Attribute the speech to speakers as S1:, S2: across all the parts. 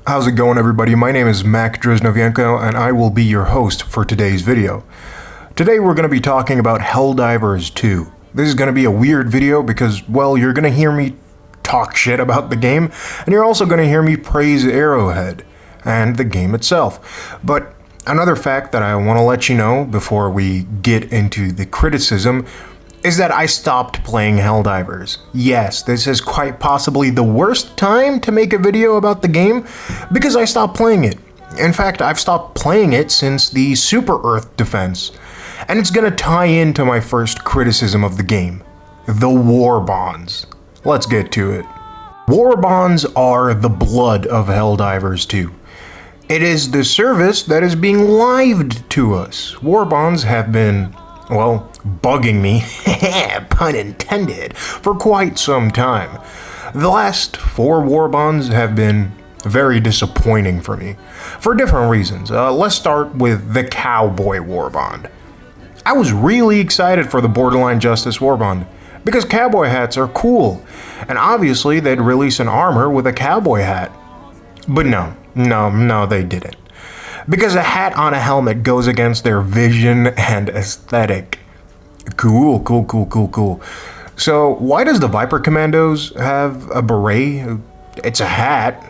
S1: How's it going, everybody? My name is Mac Drznovienko, and I will be your host for today's video. Today we're going to be talking about Helldivers 2. This is going to be a weird video because, well, you're going to hear me talk shit about the game, and you're also going to hear me praise Arrowhead and the game itself. But another fact that I want to let you know before we get into the criticism is that I stopped playing Helldivers. Yes, this is quite possibly the worst time to make a video about the game because I stopped playing it. In fact, I've stopped playing it since the Super Earth defense. And it's gonna tie into my first criticism of the game, the war bonds. Let's get to it. War bonds are the blood of Helldivers 2. It is the service that is being lived to us. War bonds have been, well, bugging me, pun intended, for quite some time. The last 4 war bonds have been very disappointing for me, for different reasons. Let's start with the Cowboy War Bond. I was really excited for the Borderline Justice War Bond, because cowboy hats are cool, and obviously they'd release an armor with a cowboy hat. But no, they didn't. Because a hat on a helmet goes against their vision and aesthetic. Cool. So why does the Viper Commandos have a beret? It's a hat.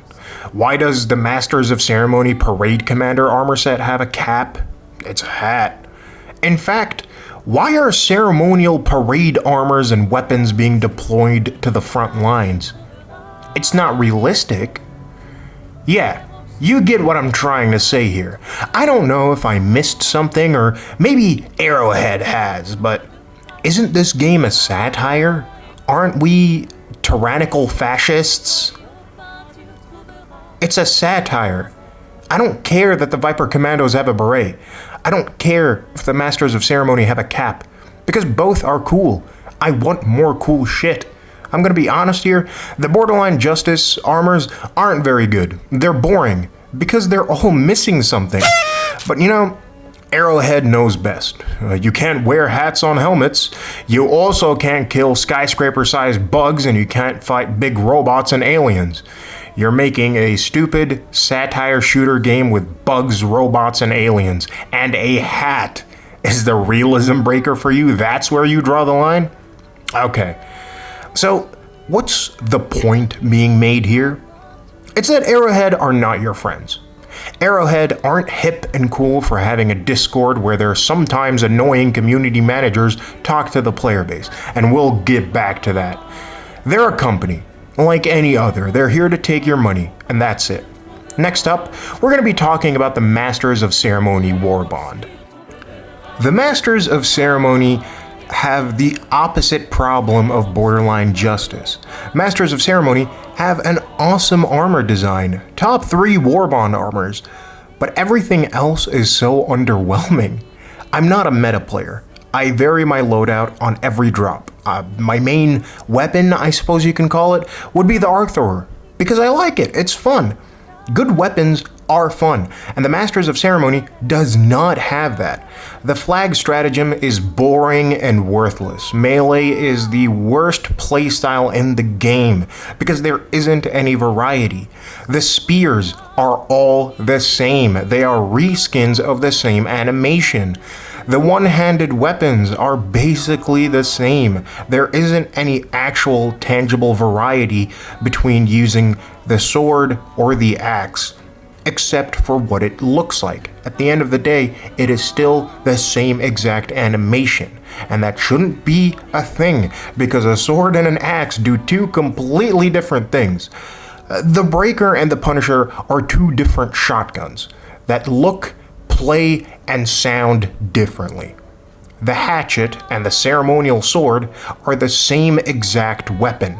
S1: Why does the Masters of Ceremony Parade Commander armor set have a cap? It's a hat. In fact, why are ceremonial parade armors and weapons being deployed to the front lines? It's not realistic. Yeah. You get what I'm trying to say here. I don't know if I missed something, or maybe Arrowhead has, but isn't this game a satire? Aren't we tyrannical fascists? It's a satire. I don't care that the Viper Commandos have a beret. I don't care if the Masters of Ceremony have a cap, because both are cool. I want more cool shit. I'm gonna be honest here, the Borderline Justice armors aren't very good. They're boring, because they're all missing something. But you know, Arrowhead knows best. You can't wear hats on helmets. You also can't kill skyscraper-sized bugs, and you can't fight big robots and aliens. You're making a stupid satire shooter game with bugs, robots, and aliens, and a hat is the realism breaker for you? That's where you draw the line? Okay. So, what's the point being made here? It's that Arrowhead are not your friends. Arrowhead aren't hip and cool for having a Discord where their sometimes annoying community managers talk to the player base, and we'll get back to that. They're a company, like any other. They're here to take your money, and that's it. Next up, we're going to be talking about the Masters of Ceremony War Bond. The Masters of Ceremony have the opposite problem of Borderline Justice. Masters of Ceremony have an awesome armor design, top 3 Warbond armors, but everything else is so underwhelming. I'm not a meta player. I vary my loadout on every drop. My main weapon, I suppose you can call it, would be the Arc Thrower, because I like it. It's fun. Good weapons are fun, and the Masters of Ceremony does not have that. The flag stratagem is boring and worthless. Melee is the worst playstyle in the game because there isn't any variety. The spears are all the same. They are reskins of the same animation. The one-handed weapons are basically the same. There isn't any actual tangible variety between using the sword or the axe, except for what it looks like. At the end of the day, it is still the same exact animation, and that shouldn't be a thing, because a sword and an axe do 2 completely different things. The Breaker and the Punisher are 2 different shotguns that look, play, and sound differently. The hatchet and the ceremonial sword are the same exact weapon.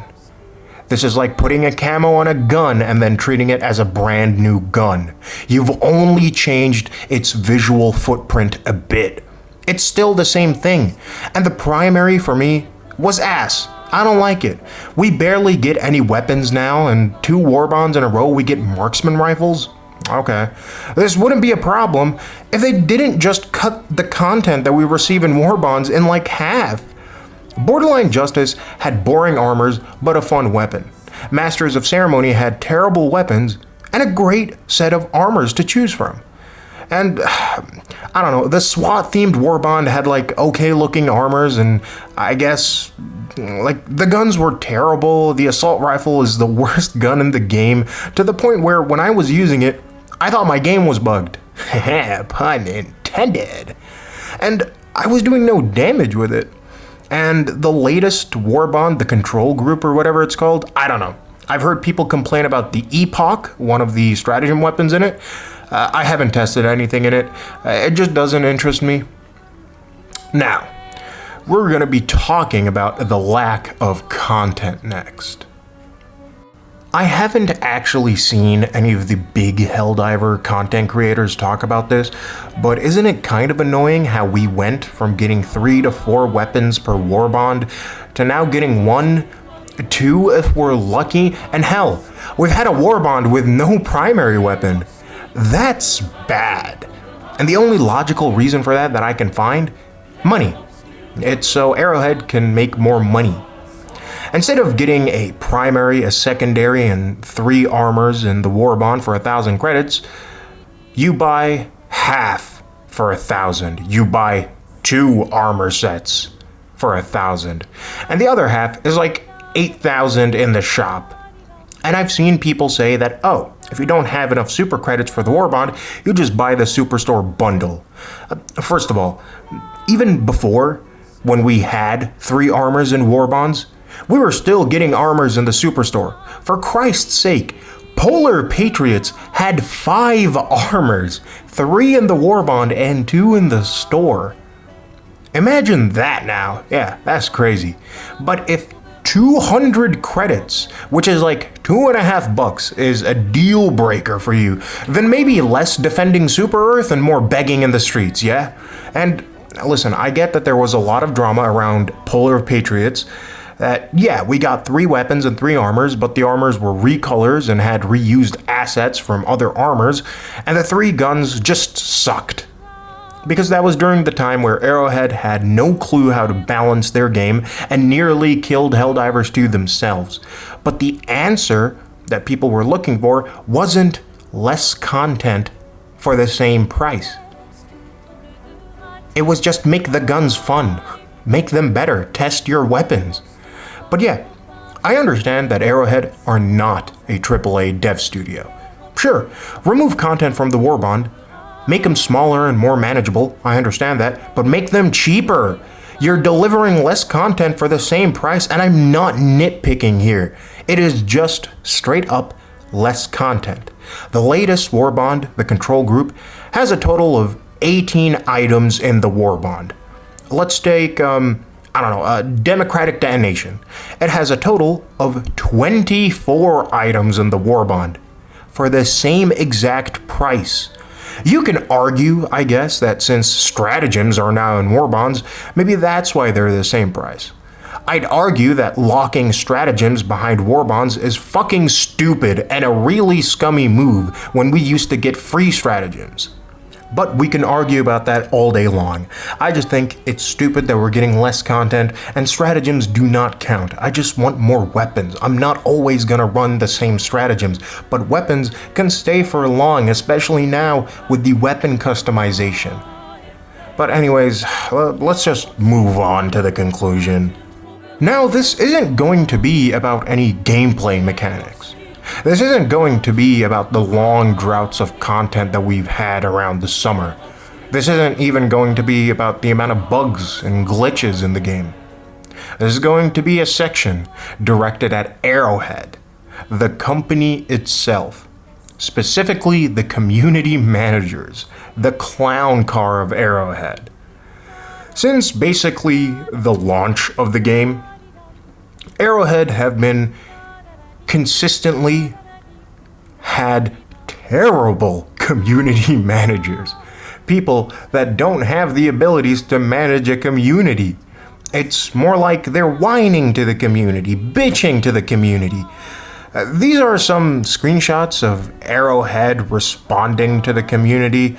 S1: This is like putting a camo on a gun and then treating it as a brand new gun. You've only changed its visual footprint a bit. It's still the same thing. And the primary for me was ass. I don't like it. We barely get any weapons now, and 2 Warbonds in a row we get marksman rifles. Okay. This wouldn't be a problem if they didn't just cut the content that we receive in Warbonds in like half. Borderline Justice had boring armors but a fun weapon. Masters of Ceremony had terrible weapons and a great set of armors to choose from. And I don't know, the SWAT themed Warbond had like okay looking armors, and I guess like the guns were terrible. The assault rifle is the worst gun in the game, to the point where when I was using it, I thought my game was bugged. Pun intended. And I was doing no damage with it. And the latest Warbond, the Control Group or whatever it's called, I don't know. I've heard people complain about the Epoch, one of the stratagem weapons in it. I haven't tested anything in it. It just doesn't interest me. Now, we're going to be talking about the lack of content next. I haven't actually seen any of the big Helldiver content creators talk about this, but isn't it kind of annoying how we went from getting 3 to 4 weapons per Warbond to now getting 1, 2 if we're lucky, and hell, we've had a Warbond with no primary weapon. That's bad. And the only logical reason for that I can find? Money. It's so Arrowhead can make more money. Instead of getting a primary, a secondary, and 3 armors in the Warbond for 1,000 credits, you buy half for 1,000. You buy 2 armor sets for 1,000. And the other half is like 8,000 in the shop. And I've seen people say that, oh, if you don't have enough super credits for the Warbond, you just buy the Superstore bundle. First of all, even before, when we had 3 armors in Warbonds, we were still getting armors in the Superstore. For Christ's sake, Polar Patriots had 5 armors, 3 in the Warbond and 2 in the store. Imagine that now. Yeah, that's crazy. But if 200 credits, which is like $2.50, is a deal breaker for you, then maybe less defending Super Earth and more begging in the streets, yeah? And listen, I get that there was a lot of drama around Polar Patriots. That, yeah, we got 3 weapons and 3 armors, but the armors were recolors and had reused assets from other armors, and the 3 guns just sucked. Because that was during the time where Arrowhead had no clue how to balance their game and nearly killed Helldivers 2 themselves. But the answer that people were looking for wasn't less content for the same price. It was just make the guns fun, make them better, test your weapons. But yeah, I understand that Arrowhead are not a AAA dev studio. Sure, remove content from the Warbond, make them smaller and more manageable, I understand that, but make them cheaper. You're delivering less content for the same price, and I'm not nitpicking here. It is just straight up less content. The latest Warbond, the Control Group, has a total of 18 items in the Warbond. Let's take, Democratic Detonation. It has a total of 24 items in the Warbond for the same exact price. You can argue, I guess, that since stratagems are now in Warbonds, maybe that's why they're the same price. I'd argue that locking stratagems behind Warbonds is fucking stupid and a really scummy move when we used to get free stratagems. But we can argue about that all day long. I just think it's stupid that we're getting less content, and stratagems do not count. I just want more weapons. I'm not always gonna run the same stratagems, but weapons can stay for long, especially now with the weapon customization. But anyways, let's just move on to the conclusion. Now, this isn't going to be about any gameplay mechanics. This isn't going to be about the long droughts of content that we've had around the summer. This isn't even going to be about the amount of bugs and glitches in the game. This is going to be a section directed at Arrowhead, the company itself, specifically the community managers, the clown car of Arrowhead. Since basically the launch of the game, Arrowhead have been consistently had terrible community managers. People that don't have the abilities to manage a community. It's more like they're whining to the community, bitching to the community. These are some screenshots of Arrowhead responding to the community.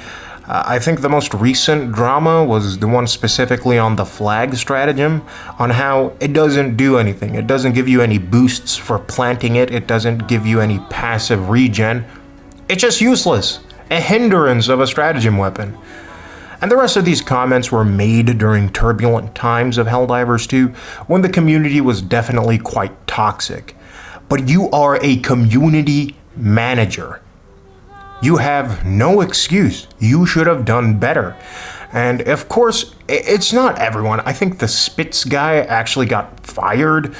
S1: I think the most recent drama was the one specifically on the flag stratagem, on how it doesn't do anything. It doesn't give you any boosts for planting it. It doesn't give you any passive regen. It's just useless. A hindrance of a stratagem weapon. And the rest of these comments were made during turbulent times of Helldivers 2, when the community was definitely quite toxic. But you are a community manager. You have no excuse. You should have done better. And of course, it's not everyone. I think the Spitz guy actually got fired.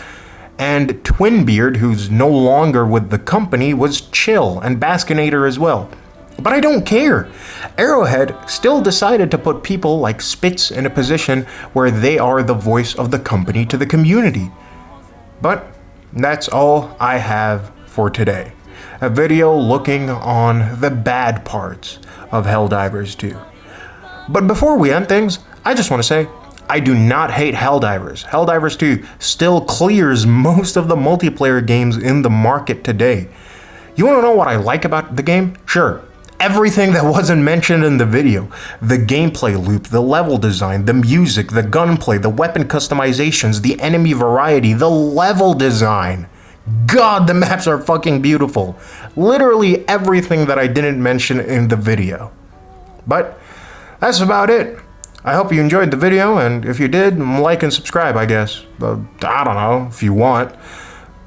S1: And Twinbeard, who's no longer with the company, was chill, and Baskinator as well. But I don't care. Arrowhead still decided to put people like Spitz in a position where they are the voice of the company to the community. But that's all I have for today. A video looking on the bad parts of Helldivers 2. But before we end things, I just want to say, I do not hate Helldivers. Helldivers 2 still clears most of the multiplayer games in the market today. You want to know what I like about the game? Sure. Everything that wasn't mentioned in the video. The gameplay loop, the level design, the music, the gunplay, the weapon customizations, the enemy variety, the level design. God, the maps are fucking beautiful. Literally everything that I didn't mention in the video. But that's about it. I hope you enjoyed the video, and if you did, like and subscribe, I guess. I don't know, if you want.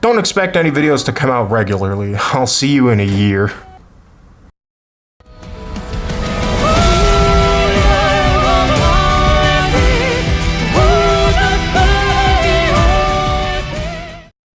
S1: Don't expect any videos to come out regularly. I'll see you in a year.